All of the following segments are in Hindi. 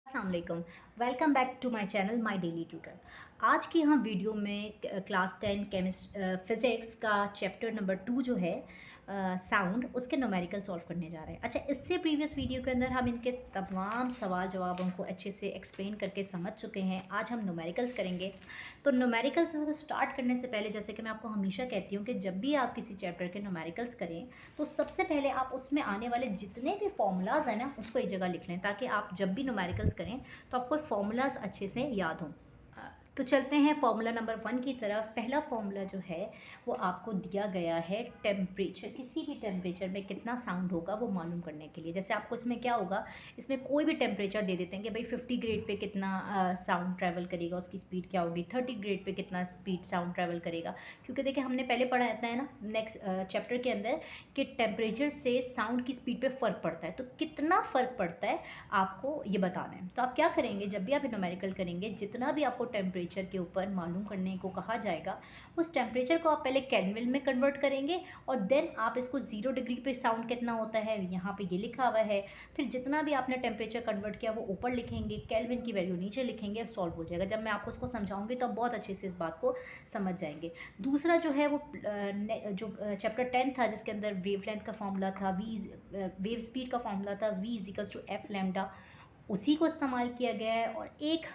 अस्सलाम, welcome back to my channel my daily tutor. आज की हम वीडियो में क्लास 10 फिज़िक्स का चैप्टर नंबर 2 जो है साउंड, उसके न्यूमेरिकल सॉल्व करने जा रहे हैं। अच्छा, इससे प्रीवियस वीडियो के अंदर हम इनके तमाम सवाल जवाबों को अच्छे से एक्सप्लेन करके समझ चुके हैं। आज हम न्यूमेरिकल्स करेंगे। तो न्यूमेरिकल्स को स्टार्ट करने से पहले, जैसे कि मैं आपको हमेशा कहती हूँ कि जब भी आप किसी चैप्टर के न्यूमेरिकल्स करें तो सबसे पहले आप उसमें आने वाले जितने भी फॉर्मूलाज हैं ना, उसको एक जगह लिख लें, ताकि आप जब भी न्यूमेरिकल्स करें तो आपको फॉर्मूलाज अच्छे से याद हों। तो चलते हैं फॉर्मूला नंबर 1 की तरफ। पहला फॉर्मूला जो है वो आपको दिया गया है टेम्परेचर, किसी भी टेम्परेचर में कितना साउंड होगा वो मालूम करने के लिए। जैसे आपको इसमें क्या होगा, इसमें कोई भी टेम्परेचर दे देते हैं कि भाई 50 ग्रेड पे कितना साउंड ट्रैवल करेगा, उसकी स्पीड क्या होगी, 30 ग्रेड पे कितना स्पीड साउंड ट्रैवल करेगा। क्योंकि देखिए हमने पहले पढ़ा है ना नेक्स्ट चैप्टर के अंदर कि टेम्परेचर से साउंड की स्पीड पे फ़र्क पड़ता है। तो कितना फ़र्क पड़ता है आपको ये बताना है। तो आप क्या करेंगे, जब भी आप न्यूमेरिकल करेंगे, जितना भी आपको टेम्परेचर के ऊपर मालूम करने को कहा जाएगा, उस टेम्परेचर को आप पहले केल्विन में कन्वर्ट करेंगे और देन आप इसको 0 डिग्री पे साउंड कितना होता है यहाँ पे ये लिखा हुआ है। फिर जितना भी आपने टेम्परेचर कन्वर्ट किया वो ऊपर लिखेंगे, केल्विन की वैल्यू नीचे लिखेंगे, सॉल्व हो जाएगा। जब मैं आपको उसको समझाऊंगी तो आप बहुत अच्छे से इस बात को समझ जाएंगे। दूसरा जो है वो जो चैप्टर 10 था, जिसके अंदर वेवलेंथ का फॉर्मूला था, वेव स्पीड का फॉर्मूला था v इजिकल्स टू एफ लैम्डा, उसी को इस्तेमाल किया गया है। और एक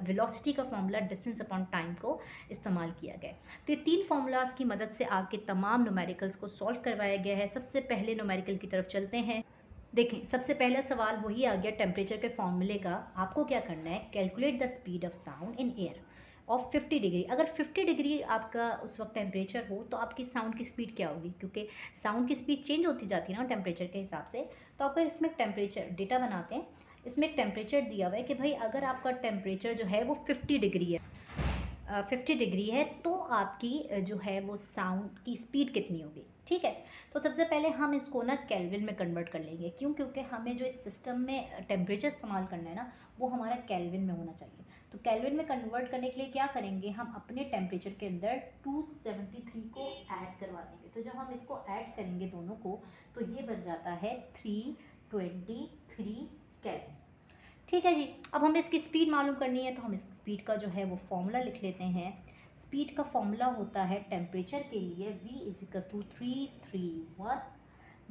वेलोसिटी का फॉर्मूला डिस्टेंस अपॉन टाइम को इस्तेमाल किया गया है। तो ये 3 फार्मूलाज की मदद से आपके तमाम न्यूमेरिकल्स को सॉल्व करवाया गया है। सबसे पहले न्यूमेरिकल की तरफ चलते हैं। देखें, सबसे पहला सवाल वही आ गया टेम्परेचर के फॉर्मूले का। आपको क्या करना है, calculate the speed of sound in air of 50 degree. अगर 50 डिग्री आपका उस वक्त टेम्परेचर हो तो आपकी साउंड की स्पीड क्या होगी, क्योंकि साउंड की स्पीड चेंज होती जाती है ना टेम्परेचर के हिसाब से। तो आपको इसमें टेम्परेचर डेटा बनाते हैं। इसमें एक टेम्परेचर दिया हुआ है कि भाई अगर आपका टेम्परेचर जो है वो 50 डिग्री है, 50 डिग्री है, तो आपकी जो है वो साउंड की स्पीड कितनी होगी। ठीक है, तो सबसे पहले हम इसको ना केल्विन में कन्वर्ट कर लेंगे। क्यों? क्योंकि हमें जो इस सिस्टम में टेम्परेचर इस्तेमाल करना है ना, वो हमारा केल्विन में होना चाहिए। तो केल्विन में कन्वर्ट करने के लिए क्या करेंगे, हम अपने टेम्परेचर के अंदर 273 को ऐड करवा देंगे। तो जब हम इसको ऐड करेंगे दोनों को, तो ये बन जाता है 323 केल्विन। ठीक है जी। अब हमें इसकी स्पीड मालूम करनी है, तो हम इस स्पीड का जो है वो फॉर्मूला लिख लेते हैं। स्पीड का फॉर्मूला होता है टेम्परेचर के लिए v इजिकल्स to 331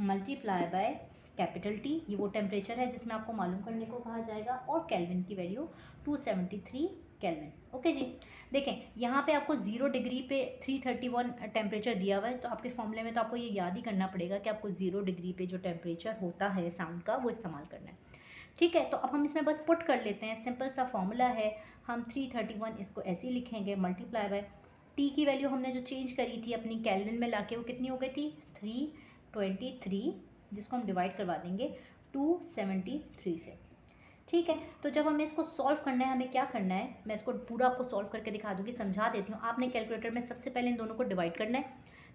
multiply by capital T, ये वो टेम्परेचर है जिसमें आपको मालूम करने को कहा जाएगा, और केल्विन की वैल्यू 273 केल्विन। ओके जी। देखें यहाँ पे आपको 0 डिग्री पे 331 टेम्परेचर दिया हुआ है, तो आपके फॉर्मूले में तो आपको ये याद ही करना पड़ेगा कि आपको 0 डिग्री पे जो टेम्परेचर होता है साउंड का, वो इस्तेमाल करना है। ठीक है, तो अब हम इसमें बस पुट कर लेते हैं। सिंपल सा फॉर्मूला है। हम 331 इसको ऐसे ही लिखेंगे, मल्टीप्लाई बाय टी की वैल्यू हमने जो चेंज करी थी अपनी केल्विन में लाके, वो कितनी हो गई थी 323, जिसको हम डिवाइड करवा देंगे 273 से। ठीक है, तो जब हमें इसको सॉल्व करना है, हमें क्या करना है, मैं इसको पूरा आपको सॉल्व करके दिखा दूंगी, समझा देती हूँ। आपने कैलकुलेटर में सबसे पहले इन दोनों को डिवाइड करना है।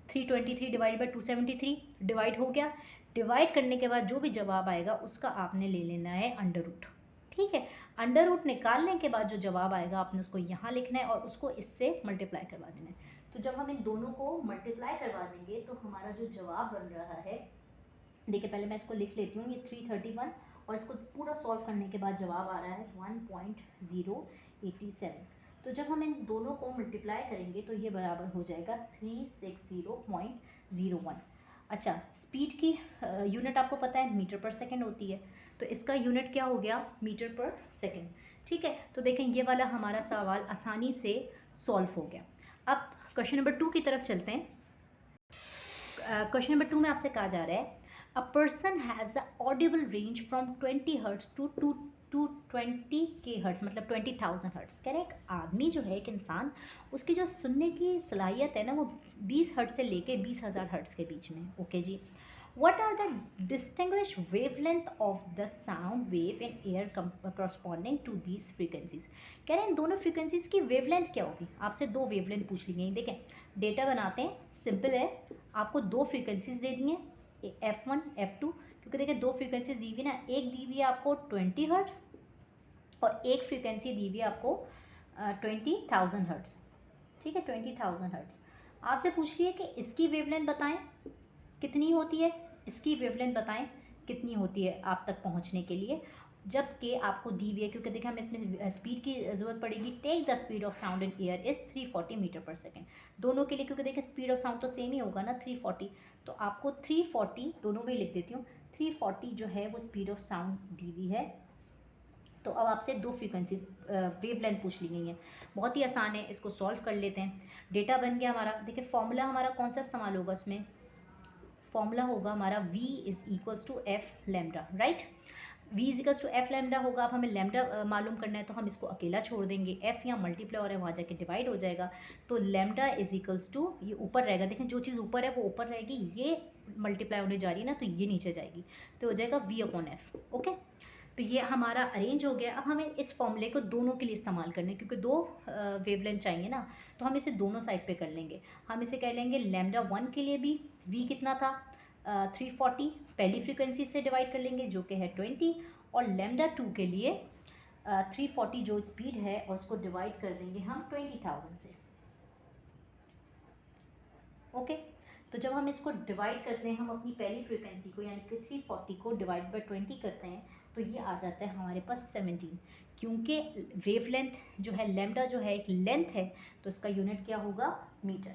323 डिवाइड बाई 273 डिवाइड हो गया। डिवाइड करने के बाद जो भी जवाब आएगा उसका आपने ले लेना है अंडर रूट। ठीक है, अंडर रूट निकालने के बाद जो जवाब आएगा आपने उसको यहाँ लिखना है और उसको इससे मल्टीप्लाई करवा देना है। तो जब हम इन दोनों को मल्टीप्लाई करवा देंगे तो हमारा जो जवाब बन रहा है, देखिए पहले मैं इसको लिख लेती हूँ, ये 331, और इसको पूरा सॉल्व करने के बाद जवाब आ रहा है 1.087। तो जब हम इन दोनों को मल्टीप्लाई करेंगे तो ये बराबर हो जाएगा 360.01। अच्छा, स्पीड की यूनिट आपको पता है मीटर पर सेकेंड होती है, तो इसका यूनिट क्या हो गया, मीटर पर सेकेंड। ठीक है, तो देखें ये वाला हमारा सवाल आसानी से सॉल्व हो गया। अब क्वेश्चन नंबर 2 की तरफ चलते हैं। क्वेश्चन नंबर 2 में आपसे कहा जा रहा है, a person has a audible range from 20 hertz to 20 K hertz, मतलब 20,000 हर्ट्स। कह रहे हैं एक आदमी जो है, एक इंसान, उसकी जो सुनने की सलाहियत है ना, वो 20 हर्ट्स से लेके 20,000 हर्ट्स के बीच में। ओके जी। What are the distinguished wavelength of the sound wave in air corresponding to these frequencies? कह रहे हैं इन दोनों फ्रीक्वेंसीज की वेवलेंथ क्या होगी। आपसे दो वेवलेंथ पूछ ली गई। देखें डेटा बनाते हैं, सिंपल है। आपको दो फ्रीक्वेंसीज दे दी हैं, F1 F2, क्योंकि देखिए दो फ्रीक्वेंसीज दी हुई ना, एक दी हुई है आपको 20 हर्ट्स और एक फ्रीक्वेंसी दी हुई है आपको 20,000 हर्ट्स। ठीक है, 20,000 हर्ट्स। आपसे पूछ लिया कि इसकी वेवलेंथ बताएं कितनी होती है, इसकी वेवलेंथ बताएं कितनी होती है आप तक पहुंचने के लिए। जबकि आपको दी हुई है, क्योंकि देखिए हमें इसमें स्पीड की ज़रूरत पड़ेगी। Take the speed of sound in air is 340 metre per second. दोनों के लिए, क्योंकि देखिए स्पीड ऑफ साउंड तो सेम ही होगा ना 340, तो आपको 340 दोनों में ही लिख देती हूँ। 340 जो है वो स्पीड ऑफ साउंड दी हुई है। तो अब आपसे दो फ्रीक्वेंसी वेव लेंथ पूछ ली गई हैं, बहुत ही आसान है, इसको सॉल्व कर लेते हैं। डेटा बन गया हमारा। देखिए फॉर्मूला हमारा कौन सा इस्तेमाल होगा उसमें, फॉर्मूला होगा हमारा v is equals to F lambda, right. v is equals to F lambda होगा। अब हमें लेमडा मालूम करना है, तो हम इसको अकेला छोड़ देंगे, f यहाँ मल्टीप्लाई हो रहा है वहाँ जाके डिवाइड हो जाएगा। तो लेमडा इज इक्वल्स टू, ये ऊपर रहेगा, देखें जो चीज़ ऊपर है वो ऊपर रहेगी, ये मल्टीप्लाई होने जा रही है ना, तो ये नीचे जाएगी, तो हो जाएगा v अपॉन एफ। ओके, तो ये हमारा अरेंज हो गया। अब हमें इस फॉर्मूले को दोनों के लिए इस्तेमाल करना है, क्योंकि दो वेवलेंथ चाहिए ना, तो हम इसे दोनों साइड पे कर लेंगे। हम इसे कह लेंगे लेमडा 1 के लिए भी v कितना था 340, पहली फ्रीक्वेंसी से डिवाइड कर लेंगे जो कि है 20, और लेमडा 2 के लिए 340 जो स्पीड है, और उसको डिवाइड कर देंगे हम 20,000 से। ओके, तो जब हम इसको डिवाइड करते हैं, हम अपनी पहली फ्रीक्वेंसी को यानी कि 340 को डिवाइड बाय 20 करते हैं, तो ये आ जाता है हमारे पास 17। क्योंकि वेवलेंथ जो है लेमडा जो है एक लेंथ है, तो इसका यूनिट क्या होगा, मीटर।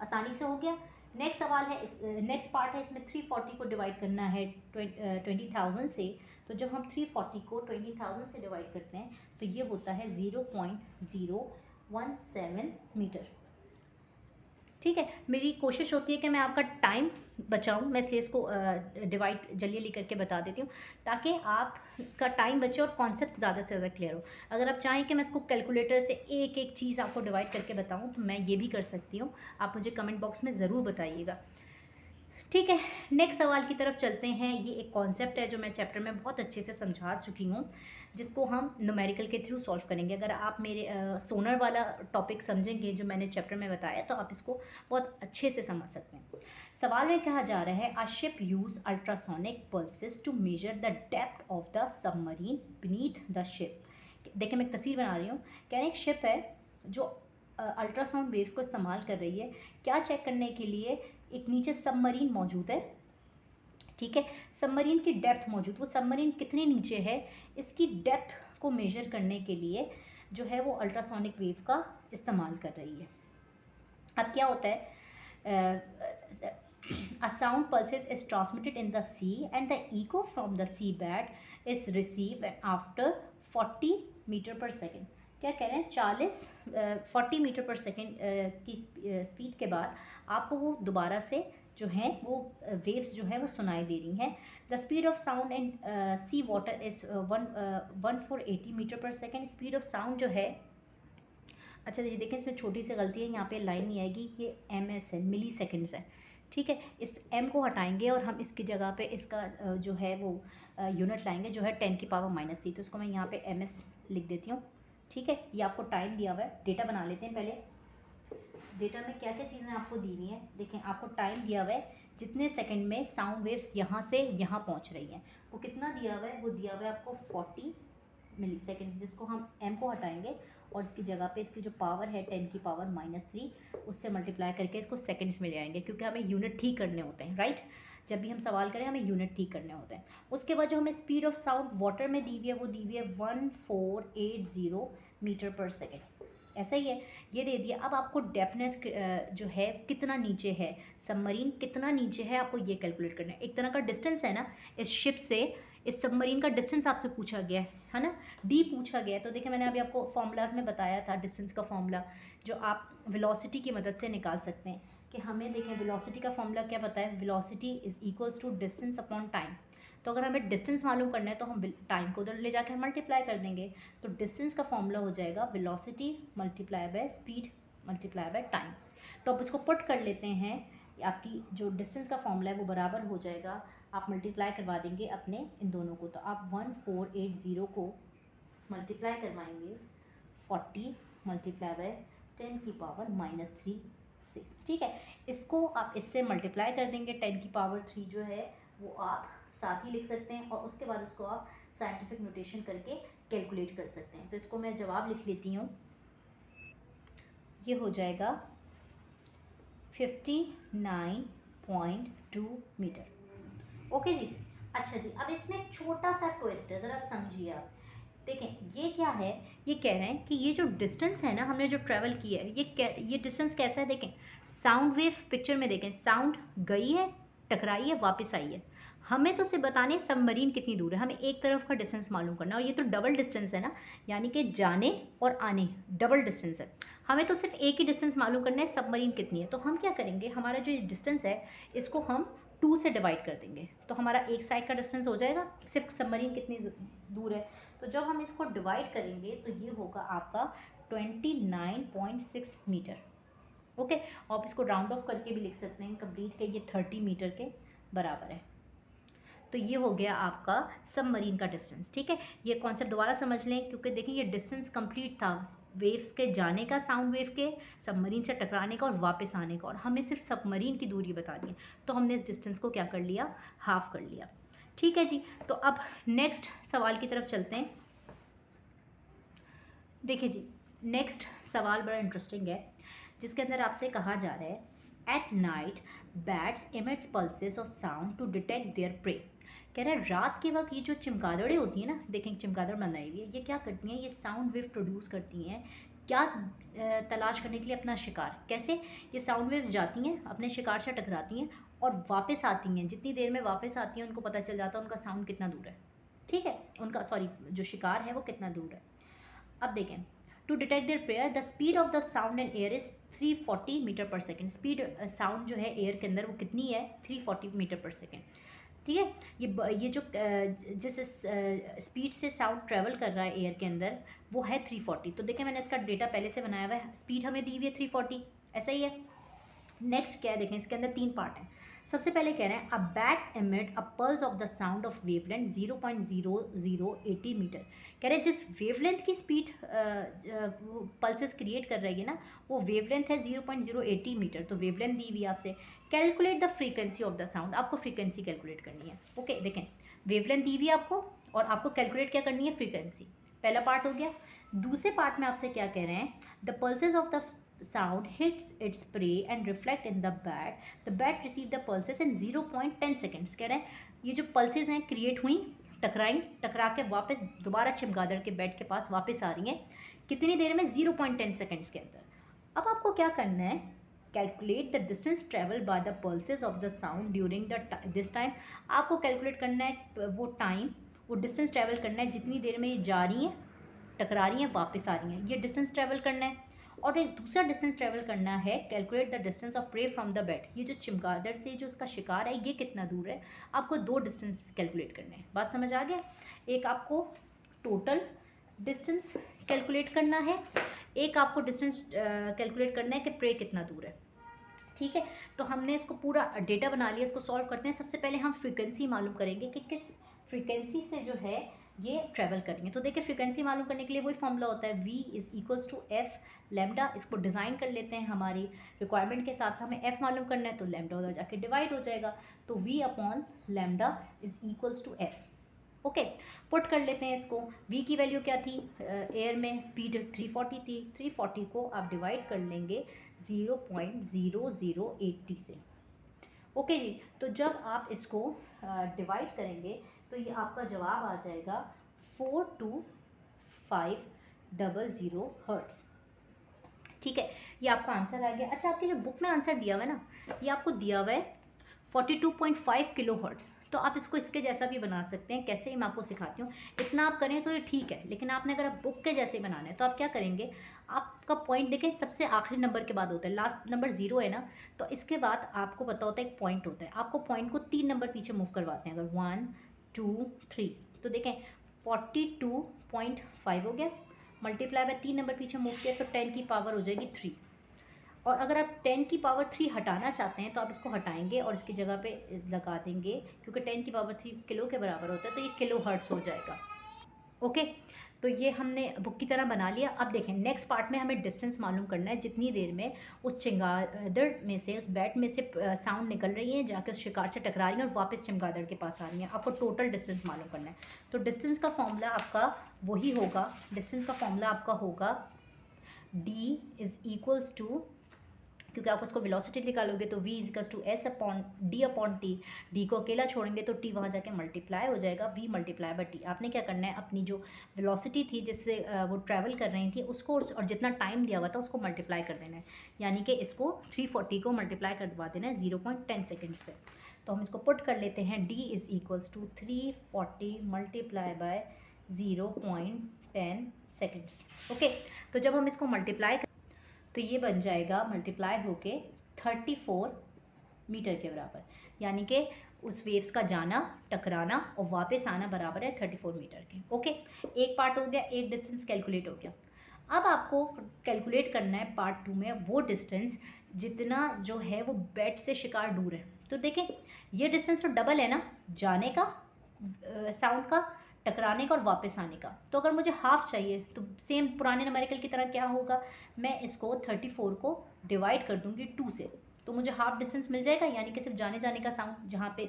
आसानी से हो गया। नेक्स्ट सवाल है, नेक्स्ट पार्ट है, इसमें 340 को डिवाइड करना है 20,000 से। तो जब हम 340 को 20,000 से डिवाइड करते हैं, तो ये होता है 0.017 मीटर। ठीक है, मेरी कोशिश होती है कि मैं आपका टाइम बचाऊं, मैं इसलिए इसको डिवाइड जल्दी जल्दी करके बता देती हूँ, ताकि आपका टाइम बचे और कॉन्सेप्ट ज़्यादा से ज़्यादा क्लियर हो। अगर आप चाहें कि मैं इसको कैलकुलेटर से एक एक चीज़ आपको डिवाइड करके बताऊँ, तो मैं ये भी कर सकती हूँ, आप मुझे कमेंट बॉक्स में ज़रूर बताइएगा। ठीक है, नेक्स्ट सवाल की तरफ चलते हैं। ये एक कॉन्सेप्ट है जो मैं चैप्टर में बहुत अच्छे से समझा चुकी हूँ, जिसको हम न्यूमेरिकल के थ्रू सॉल्व करेंगे। अगर आप मेरे सोनर वाला टॉपिक समझेंगे जो मैंने चैप्टर में बताया, तो आप इसको बहुत अच्छे से समझ सकते हैं। सवाल में कहा जा रहा है, a ship use ultrasonic pulses to measure the depth of the submarine beneath the ship. देखिए मैं एक तस्वीर बना रही हूँ। कह रहे एक शिप है जो अल्ट्रासाउंड वेव्स को इस्तेमाल कर रही है, क्या चेक करने के लिए, एक नीचे सबमरीन मौजूद है, ठीक है, सबमरीन की डेप्थ मौजूद, वो सबमरीन कितने नीचे है, इसकी डेप्थ को मेजर करने के लिए जो है वो अल्ट्रासोनिक वेव का इस्तेमाल कर रही है। अब क्या होता है, a sound pulses is transmitted in the sea and the echo from the seabed is received after 40 metre per second. क्या कह रहे हैं, 40 मीटर पर सेकेंड की स्पीड के बाद आपको वो दोबारा से जो है वो वेव्स जो है वो सुनाई दे रही हैं। The speed of sound in sea water is 1480 metre per second. Speed of sound जो है, अच्छा ये देखें इसमें छोटी सी गलती है, यहाँ पे लाइन नहीं आएगी, ये MS है, मिली सेकेंड्स है, ठीक है। इस m को हटाएंगे और हम इसकी जगह पे इसका जो है वो यूनिट लाएंगे जो है 10 की पावर -3, तो इसको मैं यहाँ पे MS लिख देती हूँ, ठीक है। ये आपको टाइम दिया हुआ है, डेटा बना लेते हैं पहले। डेटा में क्या क्या चीज़ें आपको दी हुई हैं, देखें आपको टाइम दिया हुआ है, जितने सेकंड में साउंड वेव्स यहाँ से यहाँ पहुँच रही हैं, वो कितना दिया हुआ है, वो दिया हुआ है आपको 40 मिली सेकेंड, जिसको हम m को हटाएंगे और इसकी जगह पे इसकी जो पावर है 10 की पावर -3 उससे मल्टीप्लाई करके इसको सेकंड्स में ले आएंगे, क्योंकि हमें यूनिट ठीक करने होते हैं, राइट। जब भी हम सवाल करें हमें यूनिट ठीक करने होते हैं। उसके बाद जो हमें स्पीड ऑफ साउंड वाटर में दी हुई है, वो दी हुई है 1480 मीटर पर सेकेंड, ऐसा ही है, ये दे दिया। अब आपको डेफनेस जो है कितना नीचे है, सबमरीन कितना नीचे है, आपको ये कैलकुलेट करना है। एक तरह का डिस्टेंस है ना, इस शिप से इस सबमरीन का डिस्टेंस आपसे पूछा गया है ना, डी पूछा गया है। तो देखिए मैंने अभी आपको फॉर्मूलाज में बताया था डिस्टेंस का फॉर्मूला, जो आप वेलोसिटी की मदद से निकाल सकते हैं। कि हमें देखें वेलोसिटी का फॉर्मूला क्या पता है, velocity is equals to distance upon time. तो अगर हमें डिस्टेंस मालूम करना है तो हम टाइम को उधर ले जाकर मल्टीप्लाई कर देंगे, तो डिस्टेंस का फॉर्मूला हो जाएगा velocity multiply by speed multiply by time. तो अब इसको पुट कर लेते हैं, आपकी जो डिस्टेंस का फॉर्मूला है वो बराबर हो जाएगा, आप मल्टीप्लाई करवा देंगे अपने इन दोनों को, तो आप 1480 को मल्टीप्लाई करवाएंगे 40 मल्टीप्लाई बाय 10 की पावर -3 से, ठीक है। इसको आप इससे मल्टीप्लाई कर देंगे, 10 की पावर 3 जो है वो आप साथ ही लिख सकते हैं, और उसके बाद उसको आप साइंटिफिक नोटेशन करके कैलकुलेट कर सकते हैं। तो इसको मैं जवाब लिख लेती हूँ, ये हो जाएगा 59.2 मीटर। ओके जी, अच्छा जी, अब इसमें एक छोटा सा ट्विस्ट है, ज़रा समझिए आप। देखें ये क्या है, ये कह रहे हैं कि ये जो डिस्टेंस है ना हमने जो ट्रैवल किया है, ये डिस्टेंस कैसा है। देखें साउंड वेव पिक्चर में देखें, साउंड गई है, टकराई है, वापस आई है। हमें तो सिर्फ बताने सबमरीन कितनी दूर है, हमें एक तरफ का डिस्टेंस मालूम करना है, और ये तो डबल डिस्टेंस है ना, यानी कि जाने और आने डबल डिस्टेंस है। हमें तो सिर्फ एक ही डिस्टेंस मालूम करना है, सबमरीन कितनी है। तो हम क्या करेंगे, हमारा जो डिस्टेंस है इसको हम 2 से डिवाइड कर देंगे, तो हमारा एक साइड का डिस्टेंस हो जाएगा, सिर्फ सबमरीन कितनी दूर है। तो जब हम इसको डिवाइड करेंगे तो ये होगा आपका 29.6 मीटर। ओके, आप इसको राउंड ऑफ करके भी लिख सकते हैं कंप्लीट के, ये 30 मीटर के बराबर है। तो ये हो गया आपका सबमरीन का डिस्टेंस। ठीक है, ये कॉन्सेप्ट दोबारा समझ लें, क्योंकि देखिए ये डिस्टेंस कंप्लीट था वेव्स के जाने का, साउंड वेव के सबमरीन से टकराने का और वापस आने का, और हमें सिर्फ सबमरीन की दूरी बतानी है। तो हमने इस डिस्टेंस को क्या कर लिया, हाफ कर लिया। ठीक है जी, तो अब नेक्स्ट सवाल की तरफ चलते हैं। देखिए जी, नेक्स्ट सवाल बड़ा इंटरेस्टिंग है, जिसके अंदर आपसे कहा जा रहा है at night bats emits pulses of sound to detect their prey. कह रहा है रात के वक्त ये जो चमगादड़ें होती हैं ना, देखें चमगादड़ बनाई हुई है, ये क्या करती हैं, ये साउंड वेव प्रोड्यूस करती हैं, क्या तलाश करने के लिए अपना शिकार। कैसे, ये साउंड वेव्स जाती हैं अपने शिकार से टकराती हैं और वापस आती हैं, जितनी देर में वापस आती हैं उनको पता चल जाता है उनका साउंड कितना दूर है। ठीक है, उनका सॉरी जो शिकार है वो कितना दूर है। अब देखें, to detect their prayer the speed of the sound and air is 340 metre per second. Speed sound जो है एयर के अंदर वो कितनी है, 340 मीटर पर सेकेंड। ठीक है, ये जो जिस स्पीड से साउंड ट्रेवल कर रहा है एयर के अंदर वो है 340। तो देखें मैंने इसका डेटा पहले से बनाया हुआ है, स्पीड हमें दी हुई है 340, ऐसा ही है। नेक्स्ट क्या है, देखें इसके अंदर 3 पार्ट हैं। सबसे पहले कह रहे हैं a bat emit a pulse of the sound of wavelength 0.0080 metre. कह रहे हैं जिस वेवलेंथ की स्पीड पल्सेस क्रिएट कर रही है ना, वो वेवलेंथ है 0.080 मीटर। तो वेवलेंथ दी हुई आपसे, calculate the frequency of the sound, आपको फ्रीक्वेंसी कैलकुलेट करनी है। ओके, देखें वेवलेंथ दी हुई आपको और आपको कैलकुलेट क्या करनी है, फ्रीक्वेंसी। पहला पार्ट हो गया। दूसरे पार्ट में आपसे क्या कह रहे हैं, the pulses of the sound hits its prey and reflect in the bat. The bat receive the pulses in 0.10 seconds. कह रहे हैं ये जो pulses हैं क्रिएट हुई, टकरा के वापस दोबारा चमगादड़ के बैट के पास वापस आ रही हैं, कितनी देर में, 0.10 सेकेंड्स के अंदर। अब आपको क्या करना है, calculate the distance travel by the pulses of the sound during this time. आपको कैलकुलेट करना है वो टाइम, वो डिस्टेंस ट्रेवल करना है जितनी देर में ये जा रही हैं, टकरा रही हैं, वापस आ रही हैं, ये डिस्टेंस ट्रेवल करना है। और एक दूसरा डिस्टेंस ट्रेवल करना है, calculate the distance of prey from the bat. ये जो चमगादड़ से जो उसका शिकार है ये कितना दूर है, आपको 2 डिस्टेंस कैलकुलेट करने हैं। बात समझ आ गया, एक आपको टोटल डिस्टेंस कैलकुलेट करना है, एक आपको डिस्टेंस कैलकुलेट करना है कि प्रे कितना दूर है। ठीक है, तो हमने इसको पूरा डेटा बना लिया, इसको सॉल्व करते हैं। सबसे पहले हम फ्रीक्वेंसी मालूम करेंगे कि किस फ्रीक्वेंसी से जो है ये ट्रैवल करेंगे। तो देखिए फ्रीक्वेंसी मालूम करने के लिए वही फॉर्मूला होता है, v is equals to F lambda. इसको डिज़ाइन कर लेते हैं, हमारी रिक्वायरमेंट के हिसाब से हमें f मालूम करना है तो लैम्डा उधर जाके डिवाइड हो जाएगा, तो v upon lambda is equals to f। Okay, put कर लेते हैं इसको। v की वैल्यू क्या थी, एयर में स्पीड 340 थी, 340 को आप डिवाइड कर लेंगे 0.0080 से। ओके जी, तो जब आप इसको डिवाइड करेंगे तो ये आपका जवाब आ जाएगा 42500 हर्ट्स। ठीक है, ये आपका आंसर आ गया। अच्छा, आपकी जो बुक में आंसर दिया हुआ है ना, ये आपको दिया हुआ है 42.5 किलो हर्ट्स। तो आप इसको इसके जैसा भी बना सकते हैं, कैसे ही मैं आपको सिखाती हूँ। इतना आप करें तो ये ठीक है, लेकिन आपने अगर आप बुक के जैसे बनाना है तो आप क्या करेंगे, आपका पॉइंट देखें सबसे आखिरी नंबर के बाद होता है, लास्ट नंबर 0 है ना, तो इसके बाद आपको पता होता है एक पॉइंट होता है, आपको पॉइंट को 3 नंबर पीछे मूव करवाते हैं, अगर 1 2 3। तो देखें 42.5 हो गया, मल्टीप्लाई बाय 3 नंबर पीछे मूव किया तो 10 की पावर हो जाएगी 3। और अगर आप 10 की पावर 3 हटाना चाहते हैं तो आप इसको हटाएंगे और इसकी जगह पे लगा देंगे, क्योंकि 10 की पावर 3 किलो के बराबर होता है, तो ये किलो हर्ट्स हो जाएगा। ओके, तो ये हमने बुक की तरह बना लिया। अब देखें नेक्स्ट पार्ट में हमें डिस्टेंस मालूम करना है, जितनी देर में उस चमगादड़ में से, उस बैट में से साउंड निकल रही है, जाके उस शिकार से टकरा रही है और वापस चमगादड़ के पास आ रही है। आपको टोटल डिस्टेंस मालूम करना है। तो डिस्टेंस का फॉर्मूला आपका वही होगा, डिस्टेंस का फॉर्मूला आपका होगा d इज़ इक्वल्स टू क्योंकि आप उसको वेलोसिटी निकालोगे तो v इजिकल्स to S upon T, D को अकेला छोड़ेंगे तो टी वहाँ जाके मल्टीप्लाई हो जाएगा v मल्टीप्लाई बाई टी। आपने क्या करना है, अपनी जो वेलोसिटी थी जिससे वो ट्रैवल कर रही थी उसको और जितना टाइम दिया हुआ था उसको मल्टीप्लाई कर देना है, यानी कि इसको 340 को मल्टीप्लाई करवा देना है 0.10 सेकेंड से। तो हम इसको पुट कर लेते हैं, d is equals to 340 multiply by 0.10 seconds. Okay, तो जब हम इसको मल्टीप्लाई तो ये बन जाएगा मल्टीप्लाई होके 34 मीटर के बराबर, यानी कि उस वेव्स का जाना, टकराना और वापस आना बराबर है 34 मीटर के। ओके, एक पार्ट हो गया, एक डिस्टेंस कैलकुलेट हो गया। अब आपको कैलकुलेट करना है पार्ट 2 में वो डिस्टेंस जितना जो है वो बेड से शिकार दूर है। तो देखें ये डिस्टेंस तो डबल है ना, जाने का, साउंड का, टकराने का और वापस आने का। तो अगर मुझे हाफ चाहिए तो सेम पुराने न्यूमेरिकल की तरह क्या होगा, मैं इसको 34 को डिवाइड कर दूंगी 2 से, तो मुझे हाफ डिस्टेंस मिल जाएगा, यानी कि सिर्फ जाने जाने का साउंड, जहाँ पे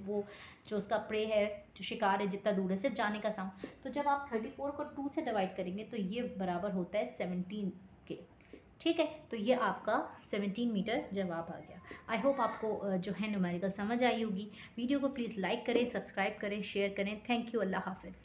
वो जो उसका प्रे है, जो शिकार है, जितना दूर है सिर्फ जाने का साउंड। तो जब आप 34 को 2 से डिवाइड करेंगे तो ये बराबर होता है 17 के। ठीक है, तो ये आपका 17 मीटर जवाब आ गया। आई होप आपको जो है न्यूमेरिकल समझ आई होगी। वीडियो को प्लीज़ लाइक करें, सब्सक्राइब करें, शेयर करें। थैंक यू, अल्लाह हाफिज़।